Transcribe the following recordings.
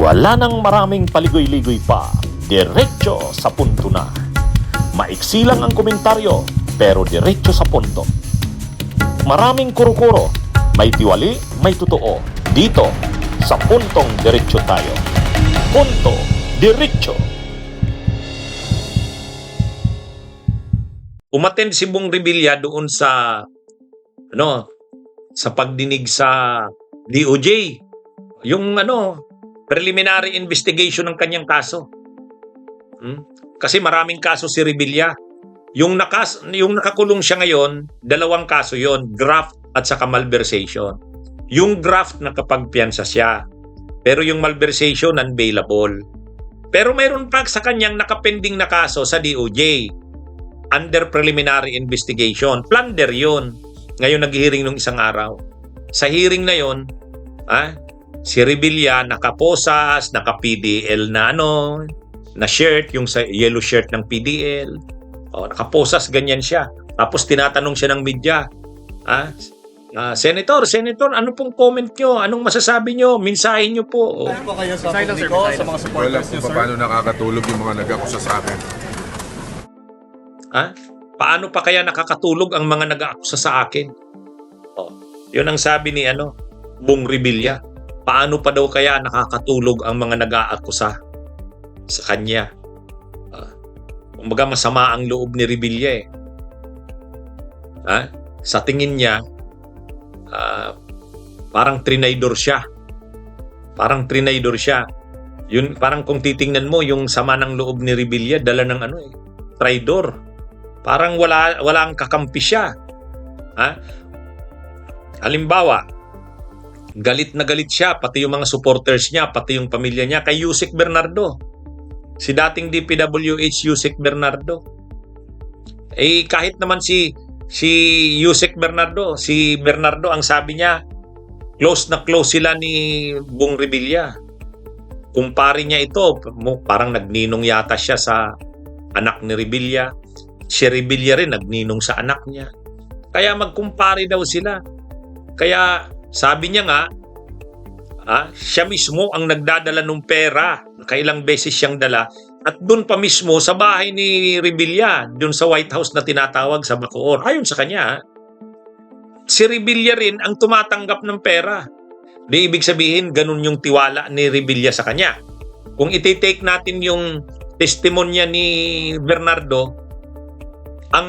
Wala nang maraming paligoy-ligoy pa, diretso sa punto na. Maiksi lang ang komentaryo, pero diretso sa punto. Maraming kuro-kuro, may tiwali, may totoo. Dito, sa puntong diretso tayo. Punto, diretso. Umattend si Bong Revilla doon sa pagdinig sa DOJ. Yung preliminary investigation ng kanyang kaso. Kasi maraming kaso si Revilla. Yung nakakulong siya ngayon, 2 kaso yon, graft at saka malversation. Yung graft nakapagpiyansa siya. Pero yung malversation unbailable. Pero mayroon pa sa kanyang nakapending na kaso sa DOJ. Under preliminary investigation. Plunder yun. Ngayon nag-hearing nung isang araw. Sa hearing na yon, si Revilla nakaposas, naka-PDL na shirt, yung sa yellow shirt ng PDL. Nakaposas, ganyan siya. Tapos tinatanong siya ng media. Senator, ano pong comment nyo? Anong masasabi nyo? Mensahe nyo po. Ano po kayo sa publiko, sa mga supporters Wala nyo, kung sir? paano nakakatulog yung mga nag-akusa sa akin. Paano pa kaya nakakatulog ang mga nag-aakusa sa akin? Yun ang sabi ni Bong Revilla. Paano pa daw kaya nakakatulog ang mga nag-aakusa sa kanya? Kumbaga masama ang loob ni Revilla Sa tingin niya, parang trinaydor siya. Yun, parang kung titingnan mo, yung sama ng loob ni Revilla, dala ng traidor. Parang walang kakampi siya. Halimbawa, galit na galit siya, pati yung mga supporters niya, pati yung pamilya niya, kay Yusek Bernardo. Si dating DPWH Yusek Bernardo. Kahit naman si Yusek Bernardo, si Bernardo, ang sabi niya, close na close sila ni Bong Revilla. Kumpare niya ito, parang nagninong yata siya sa anak ni Revilla. Si Revilla rin nagninong sa anak niya. Kaya magkumpare daw sila. Kaya sabi niya nga, siya mismo ang nagdadala ng pera. Kailang beses siyang dala. At doon pa mismo sa bahay ni Revilla, doon sa White House na tinatawag sa Bacoor. Ayon sa kanya, si Revilla rin ang tumatanggap ng pera. Di ibig sabihin, ganun yung tiwala ni Revilla sa kanya. Kung iti-take natin yung testimonya ni Bernardo, ang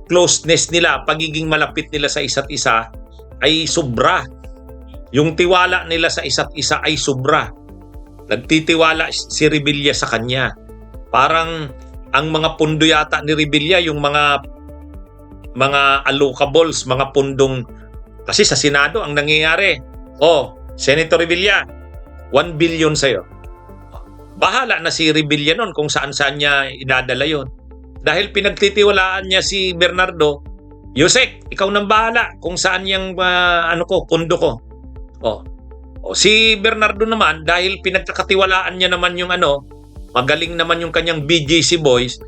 closeness nila, pagiging malapit nila sa isa't isa ay sobra. Yung tiwala nila sa isa't isa ay sobra. Nagtitiwala si Revilla sa kanya. Parang ang mga pundo yata ni Revilla, yung mga allocables, mga pundong, kasi sa Senado ang nangyayari, Senator Revilla, 1 billion sa'yo. Bahala na si Revilla nun kung saan-saan niya idadala yon. Dahil pinagtitiwalaan niya si Bernardo, Yusek, ikaw nang bahala kung saan yung pundo ko. Si Bernardo naman, dahil pinagkakatiwalaan niya naman yung magaling naman yung kanyang BGC boys,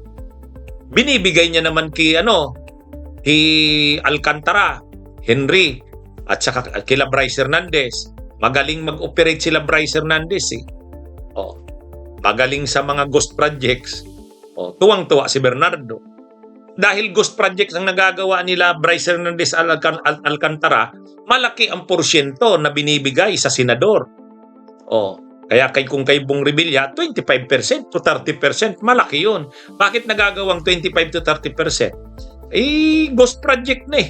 binibigay niya naman kay Alcantara, Henry, at saka kila Bryce Hernandez. Magaling mag-operate sila Bryce Hernandez Magaling sa mga ghost projects. Tuwang-tuwa si Bernardo. Dahil ghost projects ang nagagawa nila Bryce Hernandez Alcantara, malaki ang porsyento na binibigay sa senador. Kaya kung kay Bong Revilla, 25% to 30%, malaki yun. Bakit nagagawang 25 to 30%? Ghost project na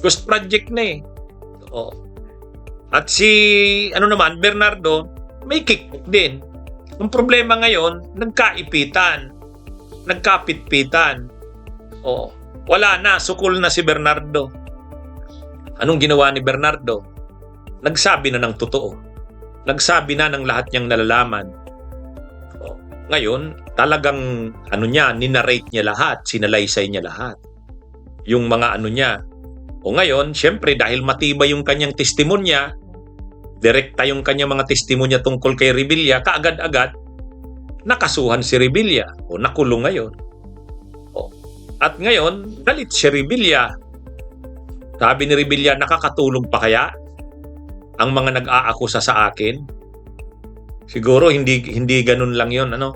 Ghost project na At si Bernardo, may kickback din. Ang problema ngayon, nagkapitpitan. Wala na, sukol na si Bernardo. Anong ginawa ni Bernardo? Nagsabi na ng totoo. Nagsabi na ng lahat niyang nalalaman. Ngayon, talagang ninarrate niya lahat, sinalaysay niya lahat. Yung mga niya. Ngayon, syempre dahil matibay yung kanyang testimonya, direkta yung kanyang mga testimonya tungkol kay Revilla, kaagad-agad, nakasuhan si Revilla nakulong ngayon. At ngayon, galit si Revilla. Sabi ni Revilla, nakakatulog pa kaya? ang mga nag-aakusa sa akin. Siguro hindi ganun lang 'yon, ano?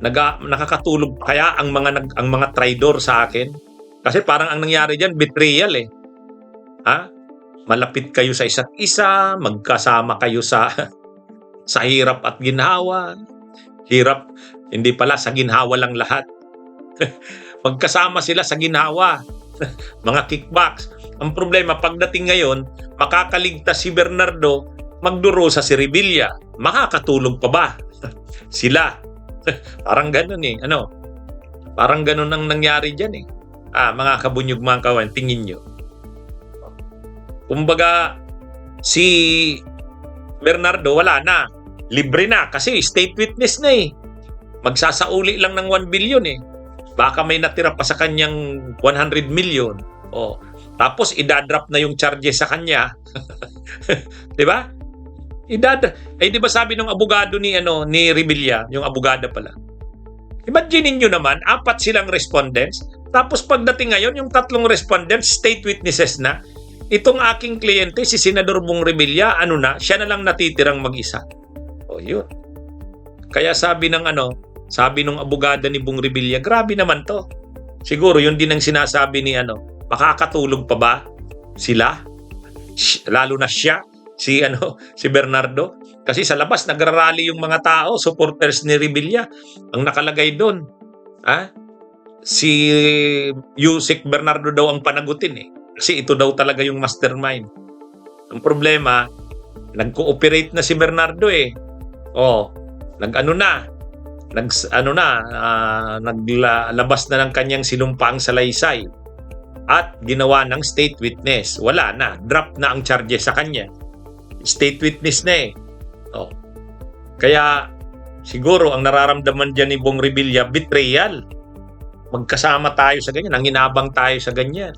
Nakakatulog kaya ang mga traidor sa akin? Kasi parang ang nangyari diyan betrayal eh. Malapit kayo sa isa't isa, magkasama kayo sa sa hirap at ginhawa. Hirap, hindi pala, sa ginhawa lang lahat. Magkasama sila sa ginhawa. Mga kickbacks. Ang problema, pagdating ngayon, makakaligtas si Bernardo, magdurusa si Revilla. Makakatulog pa ba sila? Parang ganun eh. Parang ganun ang nangyari dyan eh. Mga kabunyog mga kawan, tingin nyo. Kumbaga, si Bernardo wala na. Libre na kasi state witness na eh. Magsasauli lang ng 1 billion eh. Baka may natira pa sa kanyang 100 million. Tapos idadrop na yung charges sa kanya. 'Di ba? Di ba sabi ng abogado ni Revilla, yung abogada pala. Imagine niyo naman, 4 silang respondents, tapos pagdating ngayon yung 3 respondents state witnesses na. Itong aking kliyente, si Senador Bong Revilla, siya na lang natitirang mag-isa. Yun. Kaya sabi ng abogada ni Bong Revilla, grabe naman to. Siguro yun din ang sinasabi ni makakatulog pa ba sila? Lalo na siya, si Bernardo. Kasi sa labas nagrarally yung mga tao, supporters ni Revilla. Ang nakalagay doon, si Yusek Bernardo daw ang panagutin eh. Kasi ito daw talaga yung mastermind. Ang problema, nag-cooperate na si Bernardo eh. Naglabas na ng kanyang sinumpaang salaysay at ginawa ng state witness. Wala na, drop na ang charges sa kanya. State witness na eh. Kaya siguro ang nararamdaman dyan ni Bong Revilla, betrayal. Magkasama tayo sa ganyan, nanginabang tayo sa ganyan.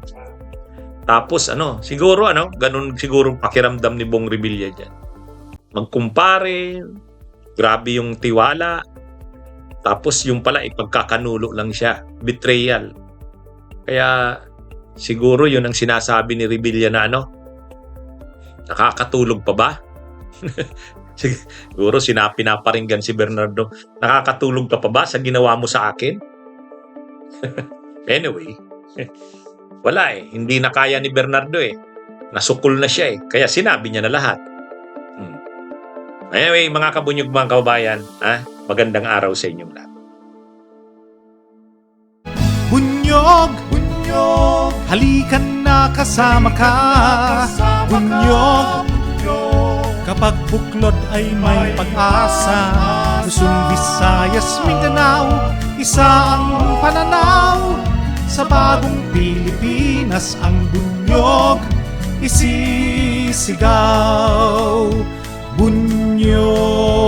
Tapos siguro ganun siguro pakiramdam ni Bong Revilla diyan. Magkumpare, grabe yung tiwala. Tapos yung pala ipagkakanulo lang siya, betrayal. Kaya siguro yun ang sinasabi ni Revilla na nakakatulog pa ba? Siguro pinaparinggan si Bernardo, nakakatulog ka pa ba sa ginawa mo sa akin? Anyway, wala eh. Hindi na kaya ni Bernardo eh. Nasukol na siya eh. Kaya sinabi niya na lahat. Anyway, mga kabunyog, mga kababayan, magandang araw sa inyong lahat. Bunyog, bunyog, halikan na kasama ka. Bunyog, kapag buklod ay may pag-asa. Luzon, Visayas, Mindanao, isa ang pananaw. Sa bagong Pilipinas ang bunyog isisigaw. Bunyog.